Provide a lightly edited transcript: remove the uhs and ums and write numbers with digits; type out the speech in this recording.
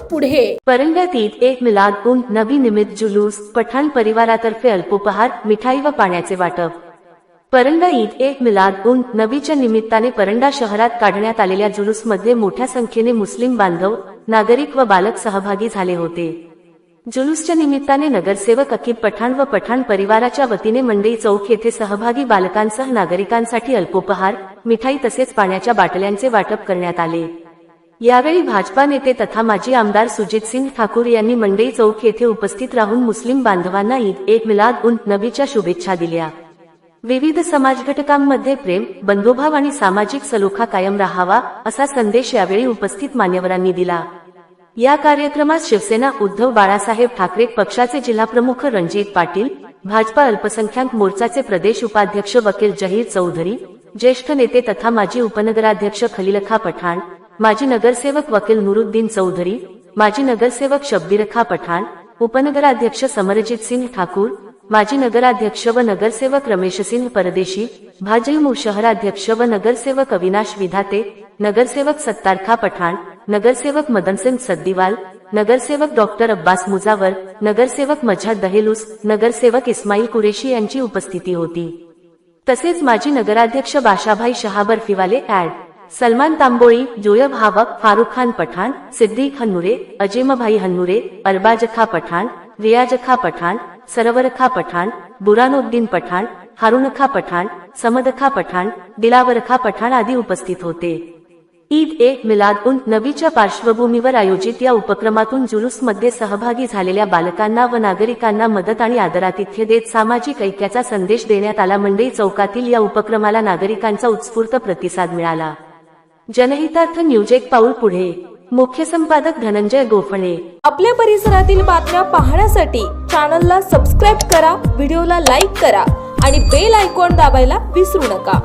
पुढे। परंड्यात ईद ए मिलाद उन नबी निमित्त जुलूस, पठाण परिवारातर्फे अल्पोपहार, मिठाई व पाण्याचे वाटप। परंडा ईद ए मिलाद उन नबीच्या निमित्ताने परंडा शहरात काढण्यात आलेल्या जुलूसमध्ये मोठ्या संख्येने मुस्लिम बांधव, नागरिक व बालक सहभागी झाले होते। जुलूसच्या निमित्ताने नगरसेवक अकीब पठाण व पठाण परिवाराच्या वतीने मंडई चौक येथे सहभागी बालकांसह नागरिकांसाठी अल्पोपहार, मिठाई तसेच पाण्याच्या बाटल्यांचे वाटप करण्यात आले। यावेळी भाजपा नेते तथा माजी आमदार सुजितसिंग ठाकूर यांनी मंडई चौक येथे उपस्थित राहून मुस्लिम बांधवांना ईद ए मिलाद उन नबीच्या शुभेच्छा दिल्या। विविध समाजघटकांमध्ये प्रेम, बंधुभाव आणि सामाजिक सलोखा कायम राहावा असा संदेश यावेळी उपस्थित मान्यवरांनी दिला। या कार्यक्रमात शिवसेना उद्धव बाळासाहेब ठाकरे पक्षाचे जिल्हाप्रमुख रणजित पाटील, भाजपा अल्पसंख्याक मोर्चाचे प्रदेश उपाध्यक्ष वकील जहीर चौधरी, ज्येष्ठ नेते तथा माजी उपनगराध्यक्ष खलीलखा पठाण, माजी नगरसेवक वकील नुरुद्दीन चौधरी, माजी नगरसेवक शब्बीरखा पठाण, उपनगराध्यक्ष समरजित सिंह ठाकूर, माजी नगराध्यक्ष व नगरसेवक रमेशसिंह परदेशी, भाजयुमो शहराध्यक्ष व नगरसेवक अविनाश विधाते, नगरसेवक सत्तारखा पठाण, नगरसेवक मदनसिंग सद्दीवाल, नगरसेवक डॉक्टर अब्बास मुजावर, नगरसेवक मजहद दहेलूस, नगरसेवक इस्माईल कुरेशी यांची उपस्थिती होती। तसेच माजी नगराध्यक्ष बाशाभाई शहाबर्फीवाले ऍड, सलमान तांबोळी, जोयब हावक, फारुख खान पठाण, सिद्दीक हन्नुरे, अजेमभाई हन्नुरे, अरबाजखा पठाण, रियाजखा पठाण, सरवरखा पठाण, बुरानुद्दीन पठाण, हारुनखा पठाण, समदखा पठाण, दिलावरखा पठाण आदी उपस्थित होते। ईद ए मिलाद उन नबीच्या पार्श्वभूमीवर आयोजित या उपक्रमातून जुलूसमध्ये सहभागी झालेल्या बालकांना व नागरिकांना मदत आणि आदरातिथ्य देत सामाजिक ऐक्याचा संदेश देण्यात आला। मंडई चौकातील या उपक्रमाला नागरिकांचा उत्स्फूर्त प्रतिसाद मिळाला। जनहितार्थ न्यूज एक पाऊल पुढे। मुख्य संपादक धनंजय गोफणे। आपल्या परिसरातील बातम्या पाहण्यासाठी चॅनलला सबस्क्राईब करा, व्हिडिओला लाईक करा आणि बेल आयकॉन दाबायला विसरू नका।